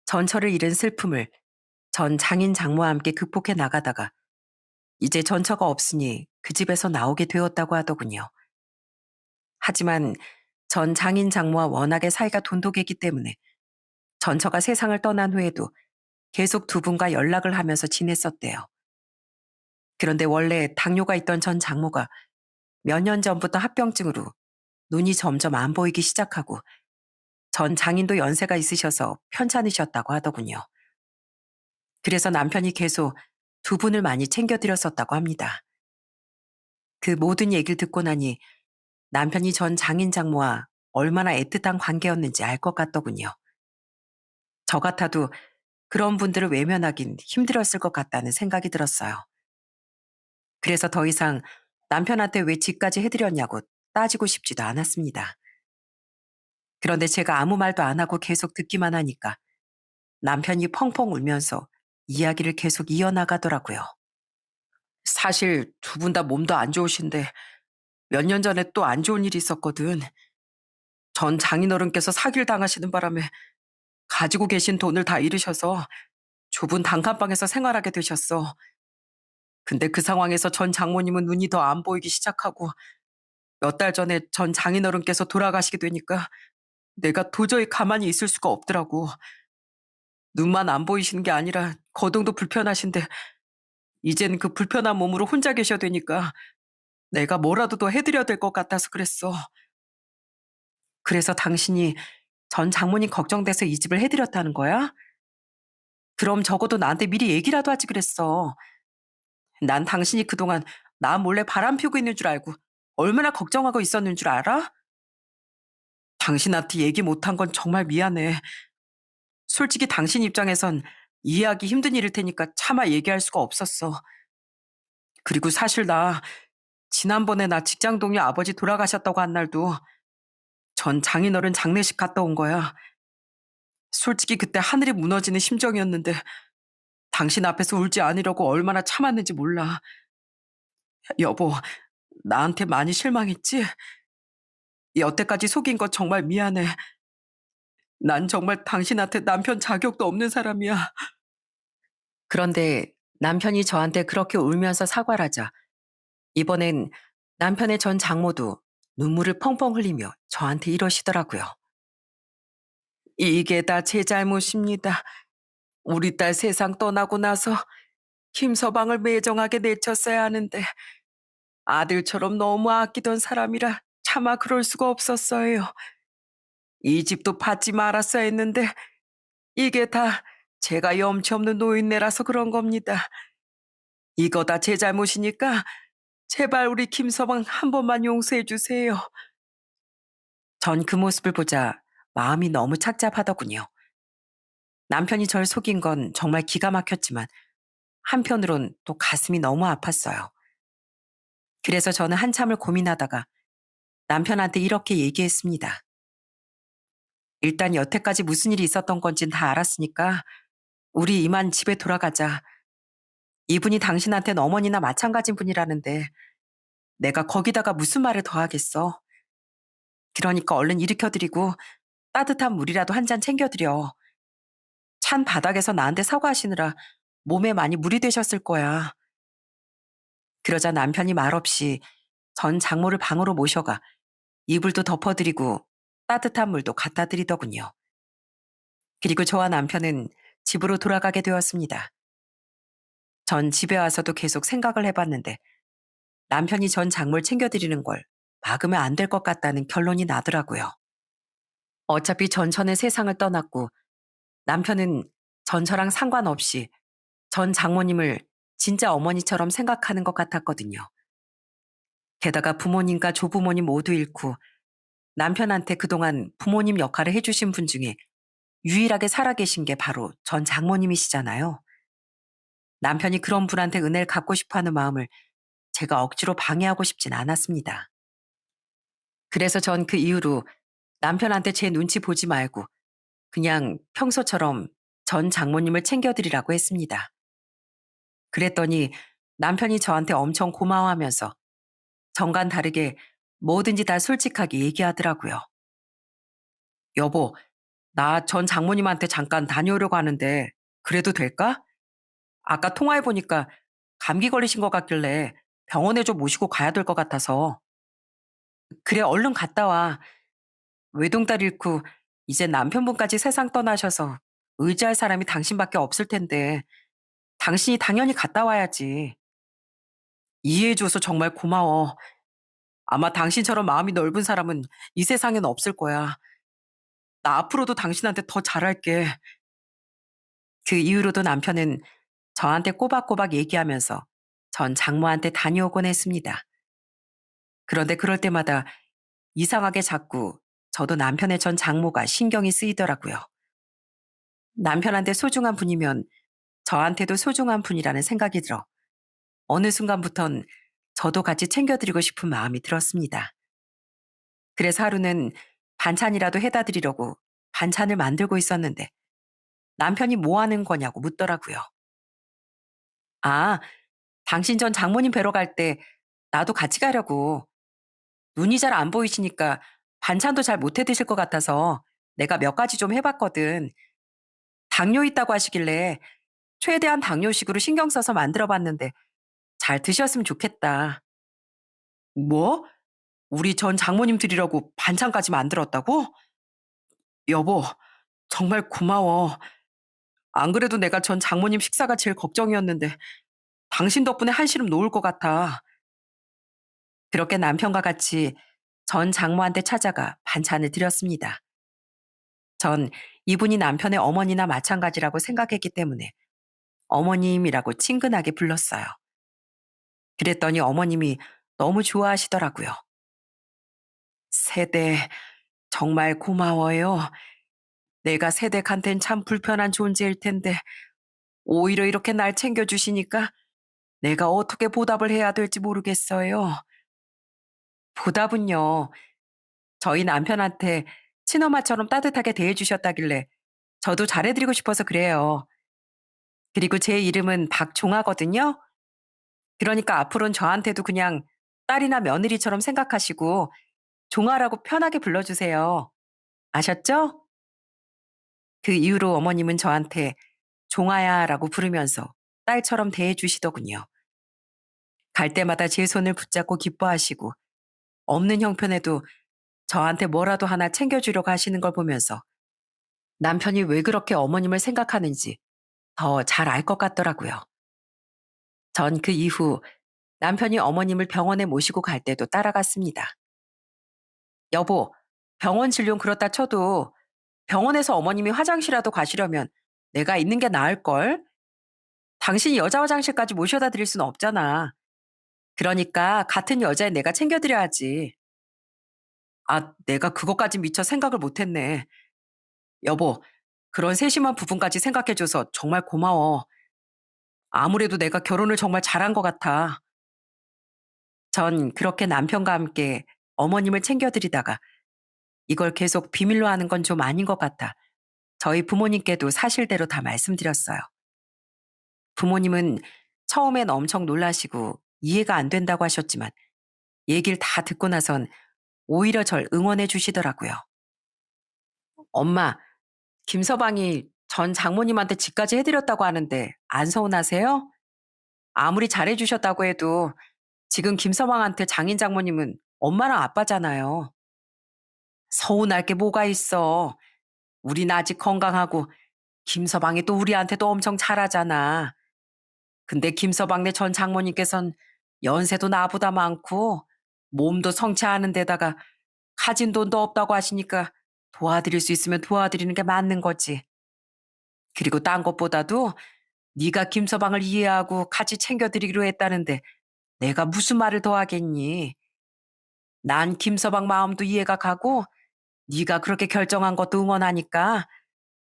A: 전처를 잃은 슬픔을 전 장인 장모와 함께 극복해 나가다가 이제 전처가 없으니 그 집에서 나오게 되었다고 하더군요. 하지만 전 장인 장모와 워낙에 사이가 돈독했기 때문에 전처가 세상을 떠난 후에도 계속 두 분과 연락을 하면서 지냈었대요. 그런데 원래 당뇨가 있던 전 장모가 몇 년 전부터 합병증으로 눈이 점점 안 보이기 시작하고 전 장인도 연세가 있으셔서 편찮으셨다고 하더군요. 그래서 남편이 계속 두 분을 많이 챙겨드렸었다고 합니다. 그 모든 얘기를 듣고 나니 남편이 전 장인 장모와 얼마나 애틋한 관계였는지 알 것 같더군요. 저 같아도 그런 분들을 외면하긴 힘들었을 것 같다는 생각이 들었어요. 그래서 더 이상 남편한테 왜 집까지 해드렸냐고 따지고 싶지도 않았습니다. 그런데 제가 아무 말도 안 하고 계속 듣기만 하니까 남편이 펑펑 울면서 이야기를 계속 이어나가더라고요. 사실 두 분 다 몸도 안 좋으신데 몇 년 전에 또 안 좋은 일이 있었거든. 전 장인어른께서 사기를 당하시는 바람에 가지고 계신 돈을 다 잃으셔서 좁은 단칸방에서 생활하게 되셨어. 근데 그 상황에서 전 장모님은 눈이 더 안 보이기 시작하고 몇 달 전에 전 장인어른께서 돌아가시게 되니까 내가 도저히 가만히 있을 수가 없더라고. 눈만 안 보이시는 게 아니라 거동도 불편하신데 이젠 그 불편한 몸으로 혼자 계셔야 되니까 내가 뭐라도 더 해드려야 될 것 같아서 그랬어. 그래서 당신이 전 장모님 걱정돼서 이 집을 해드렸다는 거야? 그럼 적어도 나한테 미리 얘기라도 하지 그랬어. 난 당신이 그동안 나 몰래 바람 피우고 있는 줄 알고 얼마나 걱정하고 있었는 줄 알아? 당신한테 얘기 못한 건 정말 미안해. 솔직히 당신 입장에선 이해하기 힘든 일일 테니까 차마 얘기할 수가 없었어. 그리고 사실 나 지난번에 나 직장 동료 아버지 돌아가셨다고 한 날도 전 장인어른 장례식 갔다 온 거야. 솔직히 그때 하늘이 무너지는 심정이었는데 당신 앞에서 울지 않으려고 얼마나 참았는지 몰라. 여보, 나한테 많이 실망했지? 여태까지 속인 거 정말 미안해. 난 정말 당신한테 남편 자격도 없는 사람이야. 그런데 남편이 저한테 그렇게 울면서 사과를 하자 이번엔 남편의 전 장모도 눈물을 펑펑 흘리며 저한테 이러시더라고요. 이게 다 제 잘못입니다. 우리 딸 세상 떠나고 나서 김서방을 매정하게 내쳤어야 하는데 아들처럼 너무 아끼던 사람이라 차마 그럴 수가 없었어요. 이 집도 받지 말았어야 했는데 이게 다 제가 염치 없는 노인네라서 그런 겁니다. 이거 다 제 잘못이니까 제발 우리 김서방 한 번만 용서해 주세요. 전 그 모습을 보자 마음이 너무 착잡하더군요. 남편이 절 속인 건 정말 기가 막혔지만 한편으론 또 가슴이 너무 아팠어요. 그래서 저는 한참을 고민하다가 남편한테 이렇게 얘기했습니다. 일단 여태까지 무슨 일이 있었던 건진 다 알았으니까 우리 이만 집에 돌아가자. 이분이 당신한테는 어머니나 마찬가지인 분이라는데 내가 거기다가 무슨 말을 더 하겠어. 그러니까 얼른 일으켜드리고 따뜻한 물이라도 한 잔 챙겨드려. 찬 바닥에서 나한테 사과하시느라 몸에 많이 물이 되셨을 거야. 그러자 남편이 말없이 전 장모를 방으로 모셔가 이불도 덮어드리고 따뜻한 물도 갖다 드리더군요. 그리고 저와 남편은 집으로 돌아가게 되었습니다. 전 집에 와서도 계속 생각을 해봤는데 남편이 전 작물 챙겨드리는 걸 막으면 안 될 것 같다는 결론이 나더라고요. 어차피 전천의 세상을 떠났고 남편은 전처랑 상관없이 전 장모님을 진짜 어머니처럼 생각하는 것 같았거든요. 게다가 부모님과 조부모님 모두 잃고 남편한테 그동안 부모님 역할을 해주신 분 중에 유일하게 살아계신 게 바로 전 장모님이시잖아요. 남편이 그런 분한테 은혜를 갚고 싶어 하는 마음을 제가 억지로 방해하고 싶진 않았습니다. 그래서 전 그 이후로 남편한테 제 눈치 보지 말고 그냥 평소처럼 전 장모님을 챙겨드리라고 했습니다. 그랬더니 남편이 저한테 엄청 고마워하면서 정간 다르게 뭐든지 다 솔직하게 얘기하더라고요. 여보, 나 전 장모님한테 잠깐 다녀오려고 하는데 그래도 될까? 아까 통화해보니까 감기 걸리신 것 같길래 병원에 좀 모시고 가야 될 것 같아서. 그래, 얼른 갔다 와. 외동딸 잃고 이제 남편분까지 세상 떠나셔서 의지할 사람이 당신밖에 없을 텐데 당신이 당연히 갔다 와야지. 이해해줘서 정말 고마워. 아마 당신처럼 마음이 넓은 사람은 이 세상엔 없을 거야. 나 앞으로도 당신한테 더 잘할게. 그 이후로도 남편은 저한테 꼬박꼬박 얘기하면서 전 장모한테 다녀오곤 했습니다. 그런데 그럴 때마다 이상하게 자꾸 저도 남편의 전 장모가 신경이 쓰이더라고요. 남편한테 소중한 분이면 저한테도 소중한 분이라는 생각이 들어 어느 순간부턴 저도 같이 챙겨드리고 싶은 마음이 들었습니다. 그래서 하루는 반찬이라도 해다 드리려고 반찬을 만들고 있었는데 남편이 뭐 하는 거냐고 묻더라고요. 아, 당신 전 장모님 뵈러 갈 때 나도 같이 가려고. 눈이 잘 안 보이시니까 반찬도 잘 못해 드실 것 같아서 내가 몇 가지 좀 해봤거든. 당뇨 있다고 하시길래 최대한 당뇨식으로 신경 써서 만들어 봤는데 잘 드셨으면 좋겠다. 뭐? 우리 전 장모님 드리려고 반찬까지 만들었다고? 여보, 정말 고마워. 안 그래도 내가 전 장모님 식사가 제일 걱정이었는데 당신 덕분에 한시름 놓을 것 같아. 그렇게 남편과 같이 전 장모한테 찾아가 반찬을 드렸습니다. 전 이분이 남편의 어머니나 마찬가지라고 생각했기 때문에 어머님이라고 친근하게 불렀어요. 그랬더니 어머님이 너무 좋아하시더라고요. 세대, 정말 고마워요. 내가 세댁한텐 참 불편한 존재일 텐데 오히려 이렇게 날 챙겨주시니까 내가 어떻게 보답을 해야 될지 모르겠어요. 보답은요, 저희 남편한테 친엄마처럼 따뜻하게 대해주셨다길래 저도 잘해드리고 싶어서 그래요. 그리고 제 이름은 박종아거든요. 그러니까 앞으로는 저한테도 그냥 딸이나 며느리처럼 생각하시고 종아라고 편하게 불러주세요. 아셨죠? 그 이후로 어머님은 저한테 종아야라고 부르면서 딸처럼 대해주시더군요. 갈 때마다 제 손을 붙잡고 기뻐하시고 없는 형편에도 저한테 뭐라도 하나 챙겨주려고 하시는 걸 보면서 남편이 왜 그렇게 어머님을 생각하는지 더 잘 알 것 같더라고요. 전 그 이후 남편이 어머님을 병원에 모시고 갈 때도 따라갔습니다. 여보, 병원 진료는 그렇다 쳐도 병원에서 어머님이 화장실이라도 가시려면 내가 있는 게 나을걸? 당신이 여자 화장실까지 모셔다 드릴 수는 없잖아. 그러니까 같은 여자인 내가 챙겨드려야지. 아, 내가 그것까지 미처 생각을 못했네. 여보, 그런 세심한 부분까지 생각해줘서 정말 고마워. 아무래도 내가 결혼을 정말 잘한 것 같아. 전 그렇게 남편과 함께 어머님을 챙겨드리다가 이걸 계속 비밀로 하는 건 좀 아닌 것 같아 저희 부모님께도 사실대로 다 말씀드렸어요. 부모님은 처음엔 엄청 놀라시고 이해가 안 된다고 하셨지만 얘기를 다 듣고 나선 오히려 절 응원해 주시더라고요. 엄마, 김서방이 전 장모님한테 집까지 해드렸다고 하는데 안 서운하세요? 아무리 잘해주셨다고 해도 지금 김서방한테 장인 장모님은 엄마랑 아빠잖아요. 서운할 게 뭐가 있어. 우린 아직 건강하고 김서방이 또 우리한테도 엄청 잘하잖아. 근데 김서방네 전 장모님께선 연세도 나보다 많고 몸도 성치 않은 데다가 가진 돈도 없다고 하시니까 도와드릴 수 있으면 도와드리는 게 맞는 거지. 그리고 딴 것보다도 네가 김서방을 이해하고 같이 챙겨드리기로 했다는데 내가 무슨 말을 더 하겠니? 난 김서방 마음도 이해가 가고 네가 그렇게 결정한 것도 응원하니까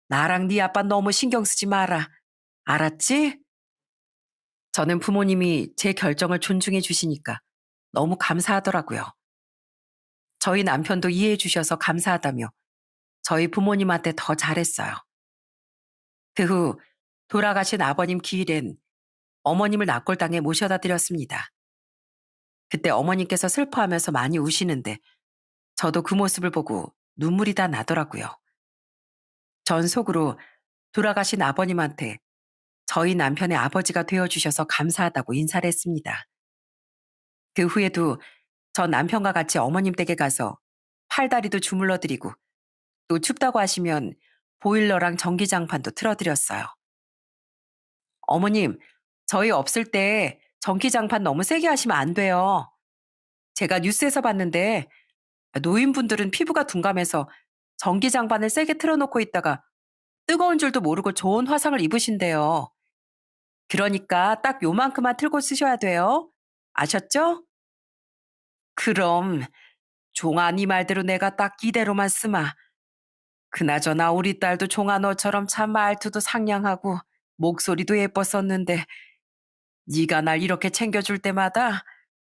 A: 나랑 네 아빠 너무 신경 쓰지 마라. 알았지? 저는 부모님이 제 결정을 존중해 주시니까 너무 감사하더라고요. 저희 남편도 이해해 주셔서 감사하다며 저희 부모님한테 더 잘했어요. 그 후 돌아가신 아버님 기일엔 어머님을 낙골당에 모셔다 드렸습니다. 그때 어머님께서 슬퍼하면서 많이 우시는데 저도 그 모습을 보고 눈물이 다 나더라고요. 전 속으로 돌아가신 아버님한테 저희 남편의 아버지가 되어주셔서 감사하다고 인사를 했습니다. 그 후에도 전 남편과 같이 어머님 댁에 가서 팔다리도 주물러 드리고 또 춥다고 하시면 보일러랑 전기장판도 틀어드렸어요. 어머님, 저희 없을 때 전기장판 너무 세게 하시면 안 돼요. 제가 뉴스에서 봤는데 노인분들은 피부가 둔감해서 전기장판을 세게 틀어놓고 있다가 뜨거운 줄도 모르고 좋은 화상을 입으신대요. 그러니까 딱 요만큼만 틀고 쓰셔야 돼요. 아셨죠? 그럼 종아 네 말대로 내가 딱 이대로만 쓰마. 그나저나 우리 딸도 종아 너처럼 참 말투도 상냥하고 목소리도 예뻤었는데 네가 날 이렇게 챙겨줄 때마다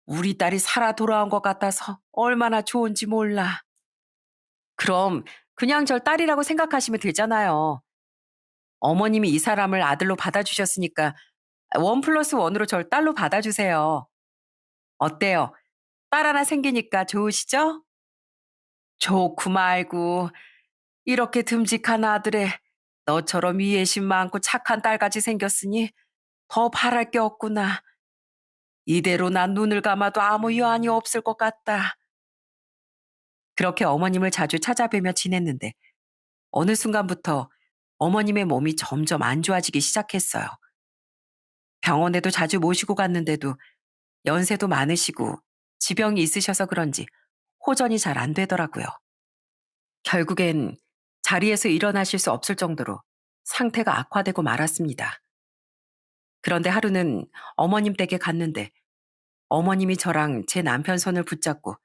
A: 우리 딸이 살아 돌아온 것 같아서 얼마나 좋은지 몰라. 그럼 그냥 절 딸이라고 생각하시면 되잖아요. 어머님이 이 사람을 아들로 받아주셨으니까 원 플러스 원으로 절 딸로 받아주세요. 어때요? 딸 하나 생기니까 좋으시죠? 좋고 말고 이렇게 듬직한 아들에 너처럼 이해심 많고 착한 딸같이 생겼으니 더 바랄 게 없구나. 이대로 난 눈을 감아도 아무 여한이 없을 것 같다. 그렇게 어머님을 자주 찾아뵈며 지냈는데 어느 순간부터 어머님의 몸이 점점 안 좋아지기 시작했어요. 병원에도 자주 모시고 갔는데도 연세도 많으시고 지병이 있으셔서 그런지 호전이 잘 안 되더라고요. 결국엔 자리에서 일어나실 수 없을 정도로 상태가 악화되고 말았습니다. 그런데 하루는 어머님 댁에 갔는데 어머님이 저랑 제 남편 손을 붙잡고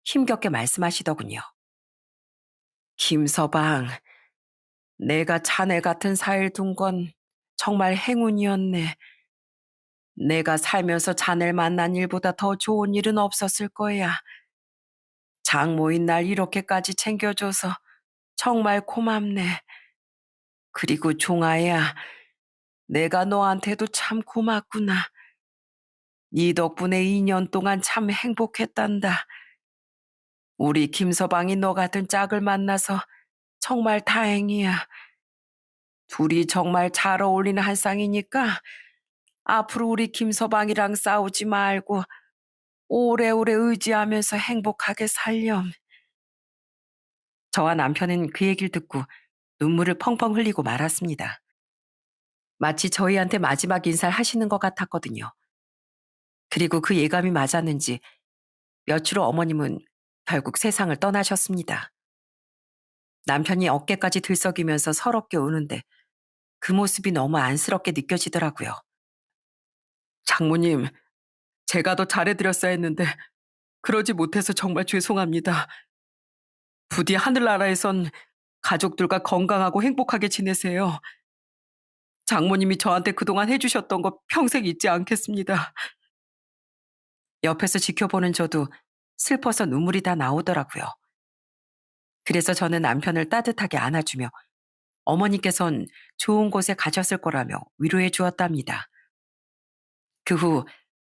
A: 힘겹게 말씀하시더군요. 김서방, 내가 자네 같은 사이를 둔 건 정말 행운이었네. 내가 살면서 자네를 만난 일보다 더 좋은 일은 없었을 거야. 장모인 날 이렇게까지 챙겨줘서 정말 고맙네. 그리고 종아야, 내가 너한테도 참 고맙구나. 네 덕분에 2년 동안 참 행복했단다. 우리 김서방이 너 같은 짝을 만나서 정말 다행이야. 둘이 정말 잘 어울리는 한 쌍이니까 앞으로 우리 김서방이랑 싸우지 말고 오래오래 의지하면서 행복하게 살렴. 저와 남편은 그 얘기를 듣고 눈물을 펑펑 흘리고 말았습니다. 마치 저희한테 마지막 인사를 하시는 것 같았거든요. 그리고 그 예감이 맞았는지 며칠 후 어머님은 결국 세상을 떠나셨습니다. 남편이 어깨까지 들썩이면서 서럽게 우는데 그 모습이 너무 안쓰럽게 느껴지더라고요. 장모님, 제가 더 잘해드렸어야 했는데 그러지 못해서 정말 죄송합니다. 부디 하늘나라에선 가족들과 건강하고 행복하게 지내세요. 장모님이 저한테 그동안 해주셨던 거 평생 잊지 않겠습니다. 옆에서 지켜보는 저도 슬퍼서 눈물이 다 나오더라고요. 그래서 저는 남편을 따뜻하게 안아주며 어머니께선 좋은 곳에 가셨을 거라며 위로해 주었답니다. 그 후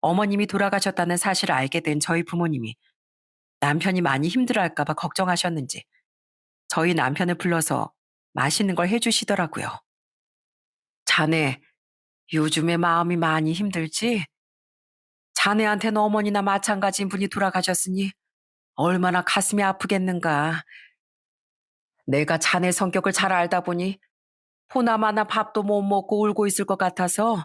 A: 어머님이 돌아가셨다는 사실을 알게 된 저희 부모님이 남편이 많이 힘들어할까봐 걱정하셨는지 저희 남편을 불러서 맛있는 걸 해주시더라고요. 자네, 요즘에 마음이 많이 힘들지? 자네한테는 어머니나 마찬가지인 분이 돌아가셨으니 얼마나 가슴이 아프겠는가. 내가 자네 성격을 잘 알다 보니 보나마나 밥도 못 먹고 울고 있을 것 같아서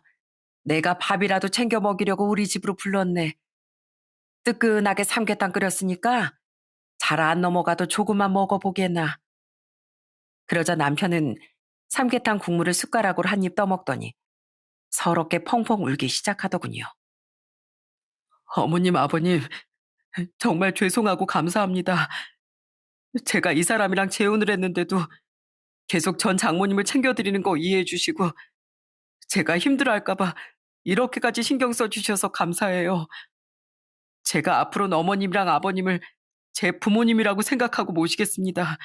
A: 내가 밥이라도 챙겨 먹이려고 우리 집으로 불렀네. 뜨끈하게 삼계탕 끓였으니까 잘 안 넘어가도 조금만 먹어보게나. 그러자 남편은 삼계탕 국물을 숟가락으로 한 입 떠먹더니 서럽게 펑펑 울기 시작하더군요. 어머님, 아버님, 정말 죄송하고 감사합니다. 제가 이 사람이랑 재혼을 했는데도 계속 전 장모님을 챙겨드리는 거 이해해 주시고 제가 힘들어할까봐 이렇게까지 신경 써주셔서 감사해요. 제가 앞으로는 어머님이랑 아버님을 제 부모님이라고 생각하고 모시겠습니다.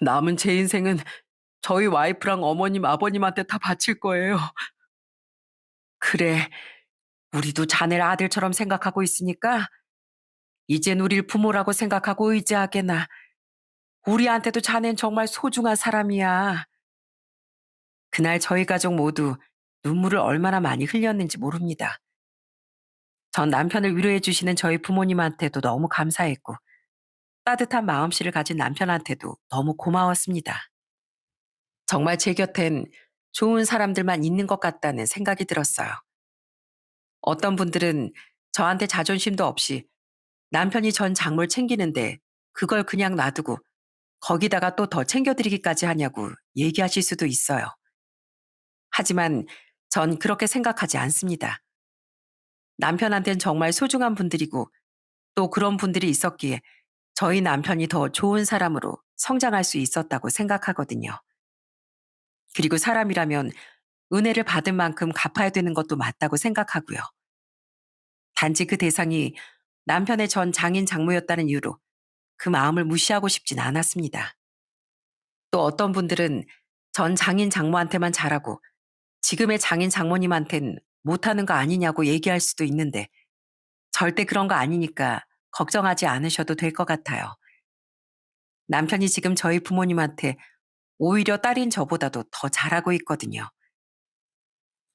A: 남은 제 인생은 저희 와이프랑 어머님, 아버님한테 다 바칠 거예요. 그래, 우리도 자네를 아들처럼 생각하고 있으니까 이젠 우릴 부모라고 생각하고 의지하게나. 우리한테도 자넨 정말 소중한 사람이야. 그날 저희 가족 모두 눈물을 얼마나 많이 흘렸는지 모릅니다. 전 남편을 위로해 주시는 저희 부모님한테도 너무 감사했고 따뜻한 마음씨를 가진 남편한테도 너무 고마웠습니다. 정말 제 곁엔 좋은 사람들만 있는 것 같다는 생각이 들었어요. 어떤 분들은 저한테 자존심도 없이 남편이 전 작물 챙기는데 그걸 그냥 놔두고 거기다가 또 더 챙겨드리기까지 하냐고 얘기하실 수도 있어요. 하지만 전 그렇게 생각하지 않습니다. 남편한텐 정말 소중한 분들이고 또 그런 분들이 있었기에 저희 남편이 더 좋은 사람으로 성장할 수 있었다고 생각하거든요. 그리고 사람이라면 은혜를 받은 만큼 갚아야 되는 것도 맞다고 생각하고요. 단지 그 대상이 남편의 전 장인 장모였다는 이유로 그 마음을 무시하고 싶진 않았습니다. 또 어떤 분들은 전 장인 장모한테만 잘하고 지금의 장인 장모님한텐 못하는 거 아니냐고 얘기할 수도 있는데 절대 그런 거 아니니까 걱정하지 않으셔도 될 것 같아요. 남편이 지금 저희 부모님한테 오히려 딸인 저보다도 더 잘하고 있거든요.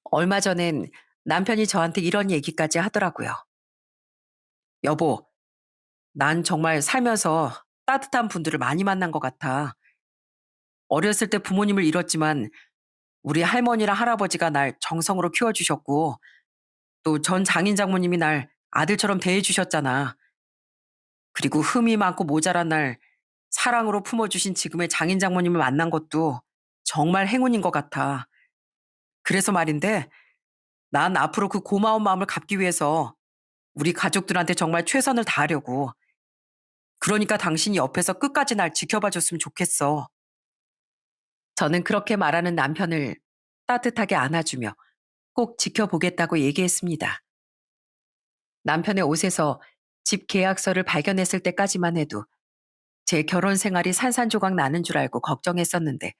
A: 얼마 전엔 남편이 저한테 이런 얘기까지 하더라고요. 여보, 난 정말 살면서 따뜻한 분들을 많이 만난 것 같아. 어렸을 때 부모님을 잃었지만 우리 할머니랑 할아버지가 날 정성으로 키워주셨고 또 전 장인 장모님이 날 아들처럼 대해주셨잖아. 그리고 흠이 많고 모자란 날 사랑으로 품어주신 지금의 장인 장모님을 만난 것도 정말 행운인 것 같아. 그래서 말인데 난 앞으로 그 고마운 마음을 갚기 위해서 우리 가족들한테 정말 최선을 다하려고. 그러니까 당신이 옆에서 끝까지 날 지켜봐 줬으면 좋겠어. 저는 그렇게 말하는 남편을 따뜻하게 안아주며 꼭 지켜보겠다고 얘기했습니다. 남편의 옷에서 집 계약서를 발견했을 때까지만 해도 제 결혼 생활이 산산조각 나는 줄 알고 걱정했었는데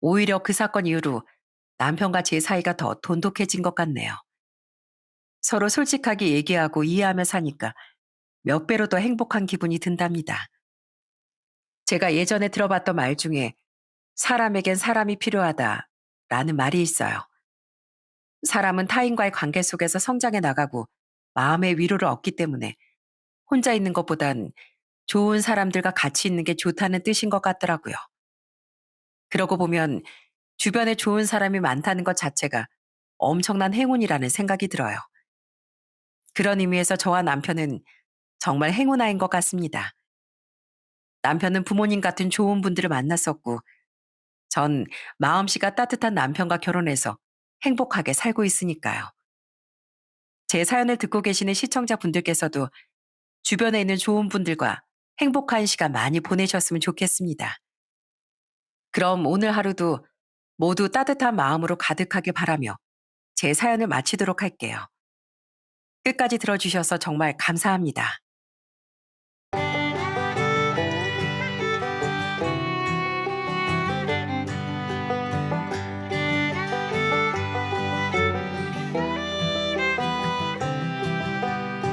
A: 오히려 그 사건 이후로 남편과 제 사이가 더 돈독해진 것 같네요. 서로 솔직하게 얘기하고 이해하며 사니까 몇 배로 더 행복한 기분이 든답니다. 제가 예전에 들어봤던 말 중에 사람에겐 사람이 필요하다 라는 말이 있어요. 사람은 타인과의 관계 속에서 성장해 나가고 마음의 위로를 얻기 때문에 혼자 있는 것보단 좋은 사람들과 같이 있는 게 좋다는 뜻인 것 같더라고요. 그러고 보면 주변에 좋은 사람이 많다는 것 자체가 엄청난 행운이라는 생각이 들어요. 그런 의미에서 저와 남편은 정말 행운아인 것 같습니다. 남편은 부모님 같은 좋은 분들을 만났었고, 전 마음씨가 따뜻한 남편과 결혼해서 행복하게 살고 있으니까요. 제 사연을 듣고 계시는 시청자분들께서도 주변에 있는 좋은 분들과 행복한 시간 많이 보내셨으면 좋겠습니다. 그럼 오늘 하루도 모두 따뜻한 마음으로 가득하길 바라며 제 사연을 마치도록 할게요. 끝까지 들어주셔서 정말 감사합니다.